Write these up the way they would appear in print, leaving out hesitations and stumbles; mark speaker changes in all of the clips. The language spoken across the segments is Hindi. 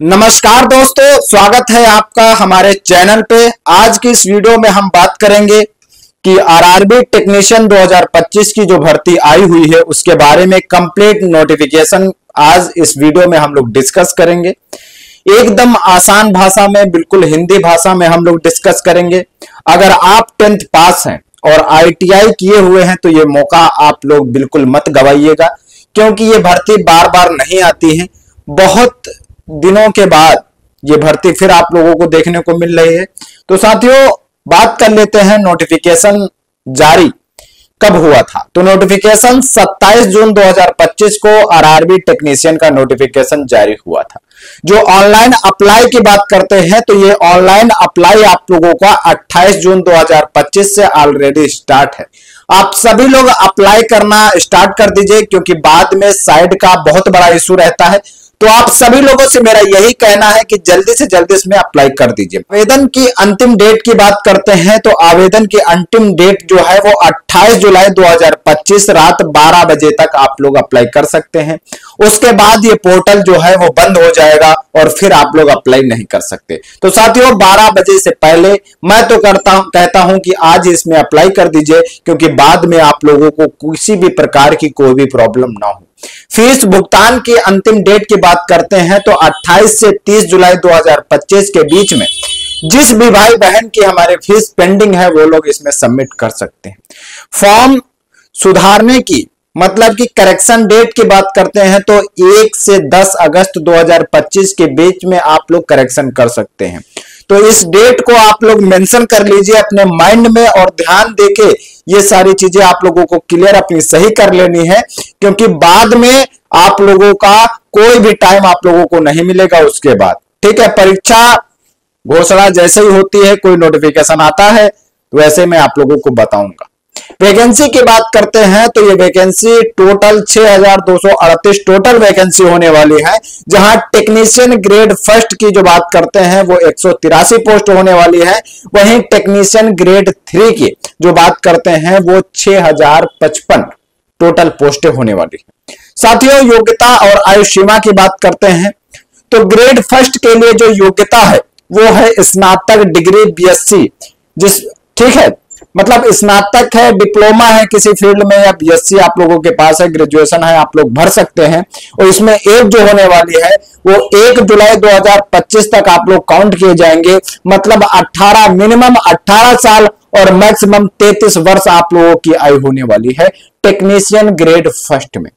Speaker 1: नमस्कार दोस्तों, स्वागत है आपका हमारे चैनल पे। आज की इस वीडियो में हम बात करेंगे कि आरआरबी टेक्नीशियन 2025 की जो भर्ती आई हुई है उसके बारे में कंप्लीट नोटिफिकेशन आज इस वीडियो में हम लोग डिस्कस करेंगे। एकदम आसान भाषा में, बिल्कुल हिंदी भाषा में हम लोग डिस्कस करेंगे। अगर आप 10th पास हैं और आईटीआई किए हुए हैं तो ये मौका आप लोग बिल्कुल मत गवाइएगा, क्योंकि ये भर्ती बार बार नहीं आती है। बहुत दिनों के बाद ये भर्ती फिर आप लोगों को देखने को मिल रही है। तो साथियों, बात कर लेते हैं नोटिफिकेशन जारी कब हुआ था। तो नोटिफिकेशन 27 जून 2025 को आरआरबी टेक्नीशियन का नोटिफिकेशन जारी हुआ था। जो ऑनलाइन अप्लाई की बात करते हैं तो ये ऑनलाइन अप्लाई आप लोगों का 28 जून 2025 से ऑलरेडी स्टार्ट है। आप सभी लोग अप्लाई करना स्टार्ट कर दीजिए, क्योंकि बाद में साइड का बहुत बड़ा इशू रहता है। तो आप सभी लोगों से मेरा यही कहना है कि जल्दी से जल्दी इसमें अप्लाई कर दीजिए। आवेदन की अंतिम डेट की बात करते हैं तो आवेदन की अंतिम डेट जो है वो 28 जुलाई 2025 रात 12 बजे तक आप लोग अप्लाई कर सकते हैं। उसके बाद ये पोर्टल जो है वो बंद हो जाएगा और फिर आप लोग अप्लाई नहीं कर सकते। तो साथियों, 12 बजे से पहले मैं तो कहता हूं कि आज इसमें अप्लाई कर दीजिए, क्योंकि बाद में आप लोगों को किसी भी प्रकार की कोई भी प्रॉब्लम ना हो। फीस भुगतान की अंतिम डेट की बात करते हैं तो 28 से 30 जुलाई 2025 के बीच में जिस भी भाई बहन की हमारे फीस पेंडिंग है वो लोग इसमें सबमिट कर सकते हैं। फॉर्म सुधारने की मतलब कि करेक्शन डेट की बात करते हैं तो 1 से 10 अगस्त 2025 के बीच में आप लोग करेक्शन कर सकते हैं। तो इस डेट को आप लोग मेंशन कर लीजिए अपने माइंड में और ध्यान देके ये सारी चीजें आप लोगों को क्लियर अपनी सही कर लेनी है, क्योंकि बाद में आप लोगों का कोई भी टाइम आप लोगों को नहीं मिलेगा उसके बाद। ठीक है, परीक्षा घोषणा जैसे ही होती है, कोई नोटिफिकेशन आता है तो वैसे मैं आप लोगों को बताऊंगा। वैकेंसी की बात करते हैं तो ये वैकेंसी टोटल 6238 टोटल वैकेंसी होने वाली है, जहां टेक्नीशियन ग्रेड फर्स्ट की जो बात करते हैं वो 183 पोस्ट होने वाली है। वहीं टेक्नीशियन ग्रेड 3 की जो बात करते हैं वो 6055 टोटल पोस्टें होने वाली है। साथियों, योग्यता और आयु सीमा की बात करते हैं तो ग्रेड फर्स्ट के लिए जो योग्यता है वो है स्नातक डिग्री बीएससी, ठीक है, मतलब स्नातक है, डिप्लोमा है किसी फील्ड में, या बीएससी आप लोगों के पास है, ग्रेजुएशन है, आप लोग भर सकते हैं। और इसमें एज जो होने वाली है वो 1 जुलाई 2025 तक आप लोग काउंट किए जाएंगे। मतलब 18 मिनिमम 18 साल और मैक्सिमम 33 वर्ष आप लोगों की आयु होने वाली है टेक्नीशियन ग्रेड फर्स्ट में।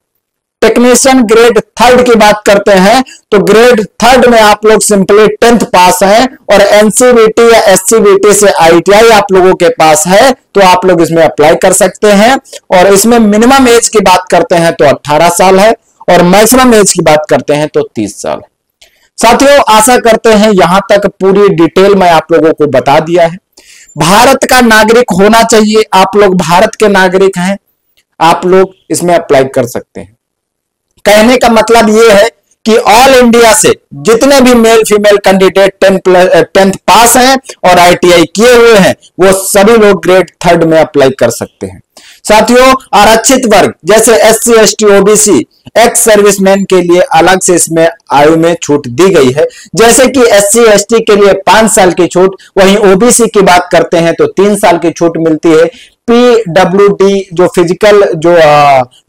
Speaker 1: टेक्नीशियन ग्रेड थर्ड की बात करते हैं तो ग्रेड थर्ड में आप लोग सिंपली 10th पास हैं और एनसीवीटी या एससीवीटी से आईटीआई आप लोगों के पास है तो आप लोग इसमें अप्लाई कर सकते हैं। और इसमें मिनिमम एज की बात करते हैं तो 18 साल है और मैक्सिमम एज की बात करते हैं तो 30 साल है। साथियों, आशा करते हैं यहां तक पूरी डिटेल मैं आप लोगों को बता दिया है। भारत का नागरिक होना चाहिए, आप लोग भारत के नागरिक हैं, आप लोग इसमें अप्लाई कर सकते हैं। कहने का मतलब यह है कि ऑल इंडिया से जितने भी मेल फीमेल कैंडिडेट 10th पास हैं और आईटीआई किए हुए हैं वो सभी लोग ग्रेड थर्ड में अप्लाई कर सकते हैं। साथियों, आरक्षित वर्ग जैसे SC ST OBC ex serviceman के लिए अलग से इसमें आयु में छूट दी गई है, जैसे कि एससी एसटी के लिए 5 साल की छूट, वहीं ओबीसी की बात करते हैं तो 3 साल की छूट मिलती है। पीडब्ल्यूडी जो फिजिकल जो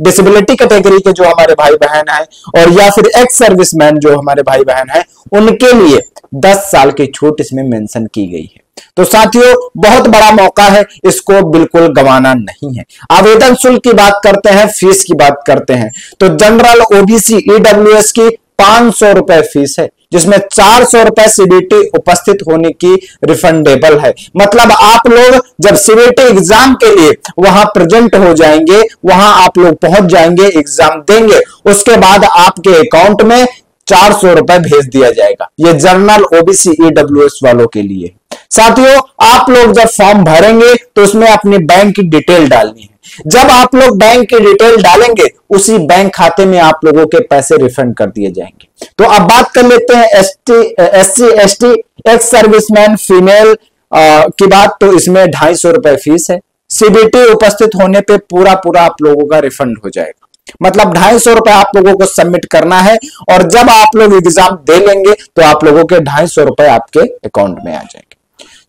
Speaker 1: डिसेबिलिटी कैटेगरी के जो हमारे भाई बहन हैं और या फिर एक्स सर्विसमैन जो हमारे भाई बहन हैं उनके लिए 10 साल की छूट इसमें मेंशन की गई है। तो साथियों, बहुत बड़ा मौका है, इसको बिल्कुल गंवाना नहीं है। आवेदन शुल्क की बात करते हैं, फीस की बात करते हैं तो जनरल ओबीसी ईडब्ल्यूएस की 500 रुपए फीस है, जिसमें 400 रुपए सीबीटी उपस्थित होने की रिफंडेबल है। मतलब आप लोग जब सीबीटी एग्जाम के लिए वहां प्रेजेंट हो जाएंगे, वहां आप लोग पहुंच जाएंगे, एग्जाम देंगे, उसके बाद आपके अकाउंट में 400 रुपए भेज दिया जाएगा। ये जनरल ओबीसी ईडब्ल्यूएस वालों के लिए। साथियों, आप लोग जब फॉर्म भरेंगे तो उसमें अपनी बैंक की डिटेल डालनी है। जब आप लोग बैंक की डिटेल डालेंगे उसी बैंक खाते में आप लोगों के पैसे रिफंड कर दिए जाएंगे। तो अब बात कर लेते हैं SC ST ex serviceman female की बात, तो इसमें 250 रुपए फीस है। सीबीटी उपस्थित होने पे पूरा आप लोगों का रिफंड हो जाएगा। मतलब 250 रुपए आप लोगों को सबमिट करना है और जब आप लोग एग्जाम दे लेंगे तो आप लोगों के 250 रुपए आपके अकाउंट में आ जाएंगे।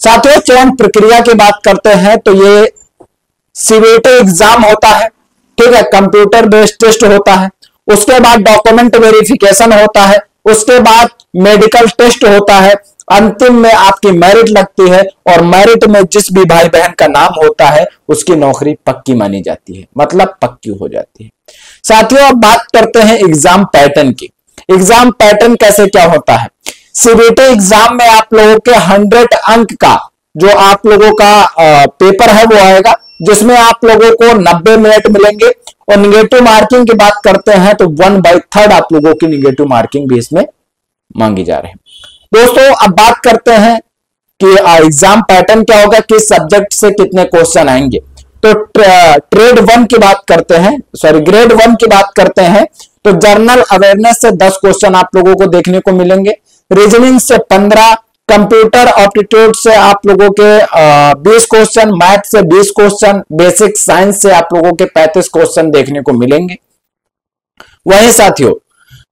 Speaker 1: साथियों, चयन प्रक्रिया की बात करते हैं तो ये सीबीटी एग्जाम होता है, ठीक है, कंप्यूटर बेस्ड टेस्ट होता है, उसके बाद डॉक्यूमेंट वेरिफिकेशन होता है, उसके बाद मेडिकल टेस्ट होता है, अंतिम में आपकी मेरिट लगती है और मेरिट में जिस भी भाई बहन का नाम होता है उसकी नौकरी पक्की मानी जाती है, मतलब पक्की हो जाती है। साथियों, अब बात करते हैं एग्जाम पैटर्न की। एग्जाम पैटर्न कैसे क्या होता है। सीबीटी एग्जाम में आप लोगों के 100 अंक का जो आप लोगों का पेपर है वो आएगा, जिसमें आप लोगों को 90 मिनट मिलेंगे। और निगेटिव मार्किंग की बात करते हैं तो 1/3 आप लोगों की निगेटिव मार्किंग भी इसमें मांगी जा रही है। दोस्तों, अब बात करते हैं कि एग्जाम पैटर्न क्या होगा, किस सब्जेक्ट से कितने क्वेश्चन आएंगे। तो ग्रेड 1 की बात करते हैं तो जनरल अवेयरनेस से 10 क्वेश्चन आप लोगों को देखने को मिलेंगे, रीजनिंग से 15, कंप्यूटर एप्टीट्यूड से आप लोगों के 20 क्वेश्चन, मैथ से 20 क्वेश्चन, बेसिक साइंस से आप लोगों के 35 क्वेश्चन देखने को मिलेंगे। वहीं साथियों,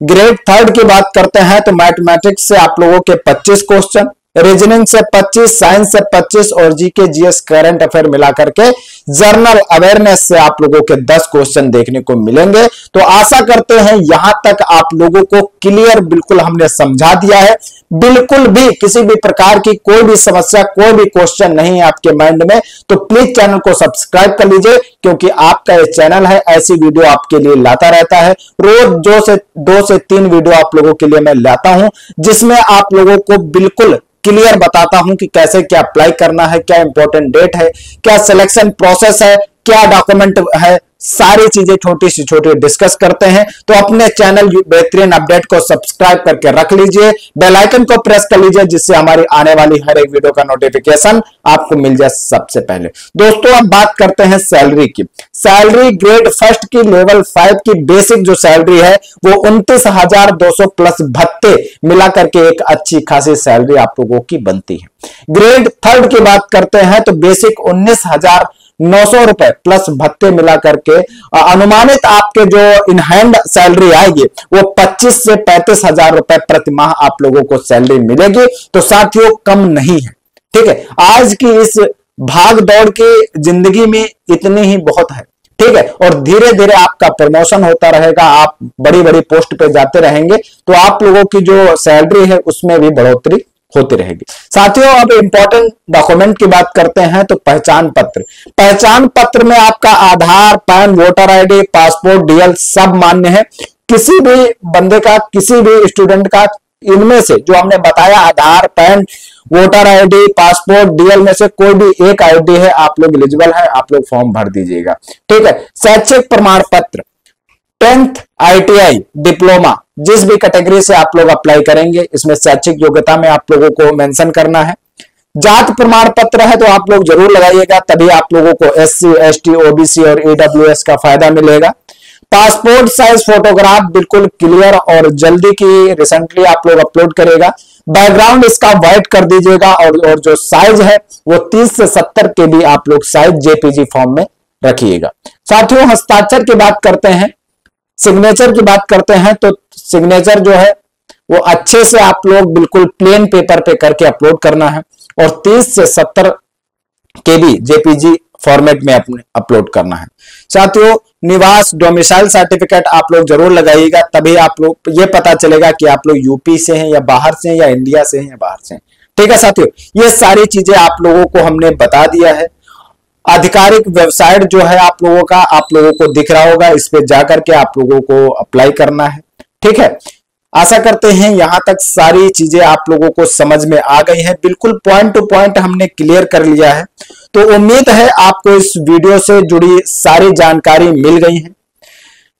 Speaker 1: ग्रेड 3 की बात करते हैं तो मैथमेटिक्स से आप लोगों के 25 क्वेश्चन, रीजनिंग से 25, साइंस से 25 और जीके जीएस करंट अफेयर मिलाकर के जनरल अवेयरनेस से आप लोगों के 10 क्वेश्चन देखने को मिलेंगे। तो आशा करते हैं यहां तक आप लोगों को क्लियर बिल्कुल हमने समझा दिया है। बिल्कुल भी किसी भी प्रकार की कोई भी समस्या, कोई भी क्वेश्चन नहीं है आपके माइंड में तो प्लीज चैनल को सब्सक्राइब कर लीजिए, क्योंकि आपका ये चैनल है ऐसी वीडियो आपके लिए लाता रहता है। रोज 2 से 3 वीडियो आप लोगों के लिए मैं लाता हूं, जिसमें आप लोगों को बिल्कुल क्लियर बताता हूं कि कैसे क्या अप्लाई करना है, क्या इंपॉर्टेंट डेट है, क्या सिलेक्शन प्रोसेस है, क्या डॉक्यूमेंट है, सारी चीजें छोटी से छोटी डिस्कस करते हैं। तो अपने चैनल बेहतरीन अपडेट को सब्सक्राइब करके रख लीजिए, बेल आइकन को प्रेस कर लीजिए, जिससे हमारी आने वाली हर एक वीडियो का नोटिफिकेशन आपको मिल जाए सबसे पहले। दोस्तों, अब बात करते हैं सैलरी की। सैलरी ग्रेड 1 की लेवल 5 की बेसिक जो सैलरी है वो 29,200 प्लस भत्ते मिलाकर के एक अच्छी खासी सैलरी आप लोगों की बनती है। ग्रेड 3 की बात करते हैं तो बेसिक 19,900 रुपए प्लस भत्ते मिलाकर के अनुमानित आपके जो इन हैंड सैलरी आएगी वो 25 से 35,000 रुपए प्रति माह आप लोगों को सैलरी मिलेगी। तो साथियों, कम नहीं है, ठीक है। आज की इस भाग दौड़ की जिंदगी में इतनी ही बहुत है, ठीक है। और धीरे धीरे आपका प्रमोशन होता रहेगा, आप बड़ी बड़ी पोस्ट पे जाते रहेंगे तो आप लोगों की जो सैलरी है उसमें भी बढ़ोतरी होती रहेगी। साथियों, अब इंपॉर्टेंट डॉक्यूमेंट की बात करते हैं तो पहचान पत्र। पहचान पत्र में आपका Aadhaar, PAN, voter ID, passport, DL सब मान्य है। किसी भी बंदे का, किसी भी स्टूडेंट का इनमें से जो हमने बताया Aadhaar, PAN, voter ID, passport, DL में से कोई भी एक आईडी है, आप लोग एलिजिबल है, आप लोग फॉर्म भर दीजिएगा, ठीक है। शैक्षिक प्रमाण पत्र, 10th ITI, डिप्लोमा, जिस भी कैटेगरी से आप लोग अप्लाई करेंगे इसमें शैक्षिक योग्यता में आप लोगों को मेंशन करना है। जात प्रमाण पत्र है तो आप लोग जरूर लगाइएगा, तभी आप लोगों को SC, ST, OBC और EWS का फायदा मिलेगा। पासपोर्ट साइज फोटोग्राफ बिल्कुल क्लियर और जल्दी की रिसेंटली आप लोग अपलोड करेगा। बैकग्राउंड इसका व्हाइट कर दीजिएगा और जो साइज है वो 30 से 70 के भी आप लोग साइज JPG फॉर्म में रखिएगा। साथियों, हस्ताक्षर की बात करते हैं, सिग्नेचर की बात करते हैं तो सिग्नेचर जो है वो अच्छे से आप लोग बिल्कुल प्लेन पेपर पे करके अपलोड करना है और 30 से 70 KB JPG फॉर्मेट में अपलोड करना है। साथियों, निवास डोमिसाइल सर्टिफिकेट आप लोग जरूर लगाइएगा, तभी आप लोग ये पता चलेगा कि आप लोग यूपी से हैं या बाहर से हैं या इंडिया से हैं या बाहर से हैं, ठीक है। साथियों, ये सारी चीजें आप लोगों को हमने बता दिया है। आधिकारिक वेबसाइट जो है आप लोगों का, आप लोगों को दिख रहा होगा, इस पे जाकर के आप लोगों को अप्लाई करना है, ठीक है। आशा करते हैं यहां तक सारी चीजें आप लोगों को समझ में आ गई है, बिल्कुल पॉइंट टू पॉइंट हमने क्लियर कर लिया है। तो उम्मीद है आपको इस वीडियो से जुड़ी सारी जानकारी मिल गई है।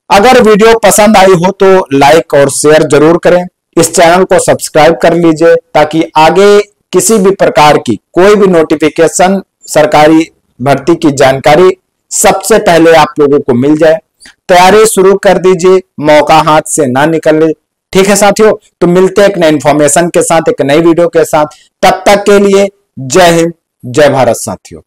Speaker 1: अगर वीडियो पसंद आई हो तो लाइक और शेयर जरूर करें, इस चैनल को सब्सक्राइब कर लीजिए ताकि आगे किसी भी प्रकार की कोई भी नोटिफिकेशन, सरकारी भर्ती की जानकारी सबसे पहले आप लोगों को मिल जाए। तैयारी शुरू कर दीजिए, मौका हाथ से ना निकले, ठीक है साथियों। तो मिलते हैं एक नए इंफॉर्मेशन के साथ, एक नई वीडियो के साथ। तब तक के लिए जय हिंद, जय भारत साथियों।